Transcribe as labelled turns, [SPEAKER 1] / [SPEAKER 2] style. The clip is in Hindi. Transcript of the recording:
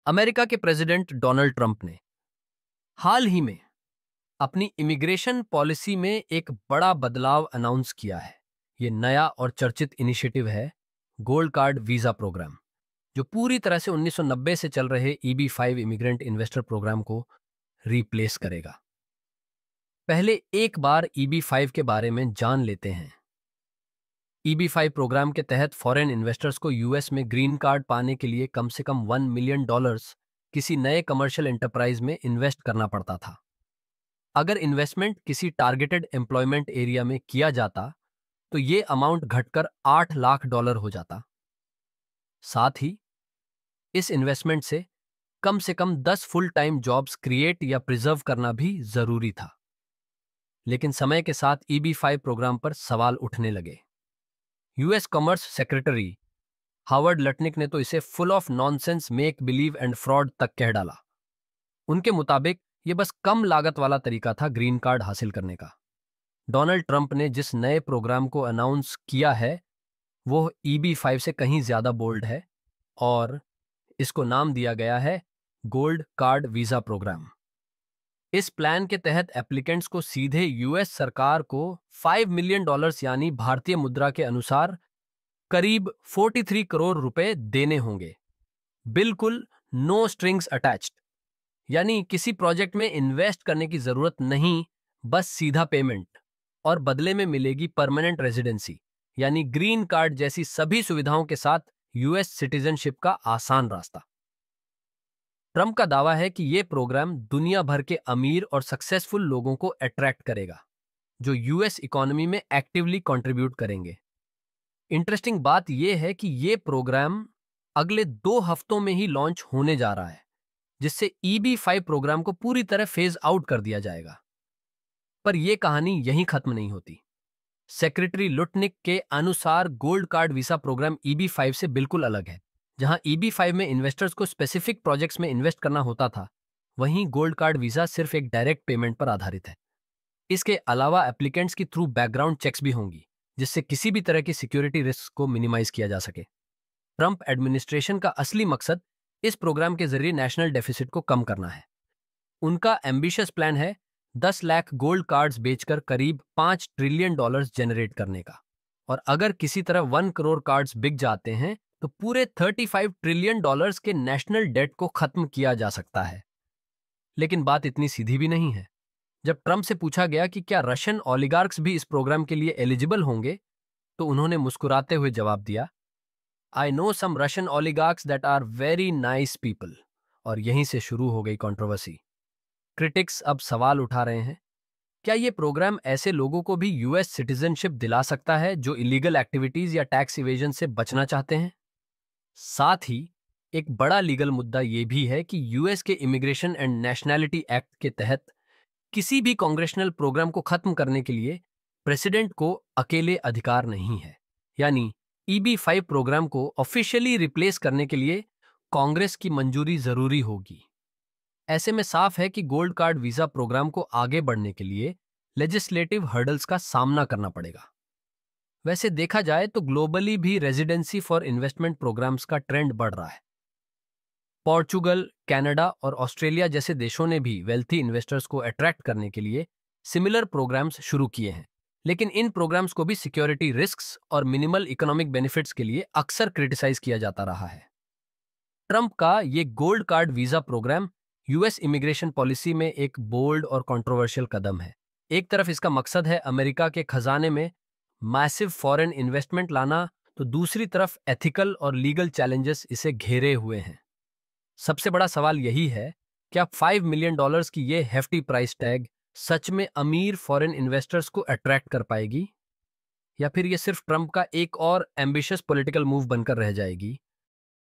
[SPEAKER 1] अमेरिका के प्रेसिडेंट डोनाल्ड ट्रंप ने हाल ही में अपनी इमिग्रेशन पॉलिसी में एक बड़ा बदलाव अनाउंस किया है। ये नया और चर्चित इनिशिएटिव है गोल्ड कार्ड वीजा प्रोग्राम, जो पूरी तरह से 1990 से चल रहे EB-5 इमिग्रेंट इन्वेस्टर प्रोग्राम को रिप्लेस करेगा। पहले एक बार EB-5 के बारे में जान लेते हैं। EB-5 प्रोग्राम के तहत फॉरेन इन्वेस्टर्स को यूएस में ग्रीन कार्ड पाने के लिए कम से कम $1 मिलियन किसी नए कमर्शियल एंटरप्राइज में इन्वेस्ट करना पड़ता था। अगर इन्वेस्टमेंट किसी टारगेटेड एम्प्लॉयमेंट एरिया में किया जाता तो ये अमाउंट घटकर $8 लाख हो जाता। साथ ही इस इन्वेस्टमेंट से कम 10 फुल टाइम जॉब्स क्रिएट या प्रिजर्व करना भी जरूरी था। लेकिन समय के साथ EB-5 प्रोग्राम पर सवाल उठने लगे। US commerce secretary Howard Lutnick ने तो इसे full of nonsense, make believe and fraud तक कह डाला। उनके मुताबिक ये बस कम लागत वाला तरीका था ग्रीन कार्ड हासिल करने का। डोनाल्ड ट्रंप ने जिस नए प्रोग्राम को अनाउंस किया है वो EB-5 से कहीं ज्यादा बोल्ड है और इसको नाम दिया गया है गोल्ड कार्ड वीजा प्रोग्राम। इस प्लान के तहत एप्लीकेंट्स को सीधे यूएस सरकार को $5 मिलियन यानी भारतीय मुद्रा के अनुसार करीब 43 करोड़ रुपए देने होंगे। बिल्कुल नो स्ट्रिंग्स अटैच्ड, यानी किसी प्रोजेक्ट में इन्वेस्ट करने की जरूरत नहीं, बस सीधा पेमेंट और बदले में मिलेगी परमानेंट रेजिडेंसी यानी ग्रीन कार्ड जैसी सभी सुविधाओं के साथ यूएस सिटीजनशिप का आसान रास्ता। ट्रंप का दावा है कि यह प्रोग्राम दुनिया भर के अमीर और सक्सेसफुल लोगों को अट्रैक्ट करेगा जो यूएस इकोनॉमी में एक्टिवली कंट्रीब्यूट करेंगे। इंटरेस्टिंग बात यह है कि यह प्रोग्राम अगले 2 हफ्तों में ही लॉन्च होने जा रहा है, जिससे EB-5 प्रोग्राम को पूरी तरह फेज आउट कर दिया जाएगा। पर यह कहानी यहीं खत्म नहीं होती। सेक्रेटरी लुटनिक के अनुसार gold card visa programme EB-5 से बिल्कुल अलग है। जहां EB-5 में इन्वेस्टर्स को स्पेसिफिक प्रोजेक्ट्स में इन्वेस्ट करना होता था, वहीं गोल्ड कार्ड वीजा सिर्फ एक डायरेक्ट पेमेंट पर आधारित है। इसके अलावा एप्लीकेंट्स की थ्रू बैकग्राउंड चेक्स भी होंगी, जिससे किसी भी तरह की सिक्योरिटी रिस्क को मिनिमाइज किया जा सके। ट्रंप एडमिनिस्ट्रेशन का असली मकसद इस प्रोग्राम के जरिए नेशनल डेफिसिट को कम करना है। उनका एम्बिशियस प्लान है 10 लाख गोल्ड कार्ड्स बेचकर करीब $5 ट्रिलियन जनरेट करने का। और अगर किसी तरह 1 करोड़ कार्ड्स बिक जाते हैं तो पूरे $35 ट्रिलियन के नेशनल डेट को खत्म किया जा सकता है। लेकिन बात इतनी सीधी भी नहीं है। जब ट्रंप से पूछा गया कि क्या रशियन ओलिगार्क्स भी इस प्रोग्राम के लिए एलिजिबल होंगे, तो उन्होंने मुस्कुराते हुए जवाब दिया, I know some Russian oligarchs that are very nice people. और यहीं से शुरू हो गई कंट्रोवर्सी। क्रिटिक्स अब सवाल उठा रहे हैं, क्या ये प्रोग्राम ऐसे लोगों को भी यूएस सिटीजनशिप दिला सकता है जो इलीगल एक्टिविटीज या टैक्स इवेजन से बचना चाहते हैं? साथ ही एक बड़ा लीगल मुद्दा यह भी है कि यूएस के इमिग्रेशन एंड नेशनैलिटी एक्ट के तहत किसी भी कांग्रेशनल प्रोग्राम को खत्म करने के लिए प्रेसिडेंट को अकेले अधिकार नहीं है। यानी EB-5 प्रोग्राम को ऑफिशियली रिप्लेस करने के लिए कांग्रेस की मंजूरी जरूरी होगी। ऐसे में साफ है कि गोल्ड कार्ड वीजा प्रोग्राम को आगे बढ़ने के लिए लेजिस्लेटिव हर्डल्स का सामना करना पड़ेगा। वैसे देखा जाए तो ग्लोबली भी रेजिडेंसी फॉर इन्वेस्टमेंट प्रोग्राम्स का ट्रेंड बढ़ रहा है। पोर्चुगल, कनाडा और ऑस्ट्रेलिया जैसे देशों ने भी वेल्थी इन्वेस्टर्स को अट्रैक्ट करने के लिए सिमिलर प्रोग्राम्स शुरू किए हैं। लेकिन इन प्रोग्राम्स को भी सिक्योरिटी रिस्क्स और मिनिमल इकोनॉमिक बेनिफिट्स के लिए अक्सर क्रिटिसाइज किया जाता रहा है। ट्रंप का ये gold card visa programme US immigration policy में एक बोल्ड और कंट्रोवर्शियल कदम है। एक तरफ इसका मकसद है अमेरिका के खजाने में मैसिव फॉरेन इन्वेस्टमेंट लाना, तो दूसरी तरफ एथिकल और लीगल चैलेंजेस इसे घेरे हुए हैं। सबसे बड़ा सवाल यही है, क्या $5 मिलियन की ये हेफ्टी प्राइस टैग सच में अमीर फॉरेन इन्वेस्टर्स को अट्रैक्ट कर पाएगी, या फिर ये सिर्फ ट्रंप का एक और एम्बिशियस पॉलिटिकल मूव बनकर रह जाएगी?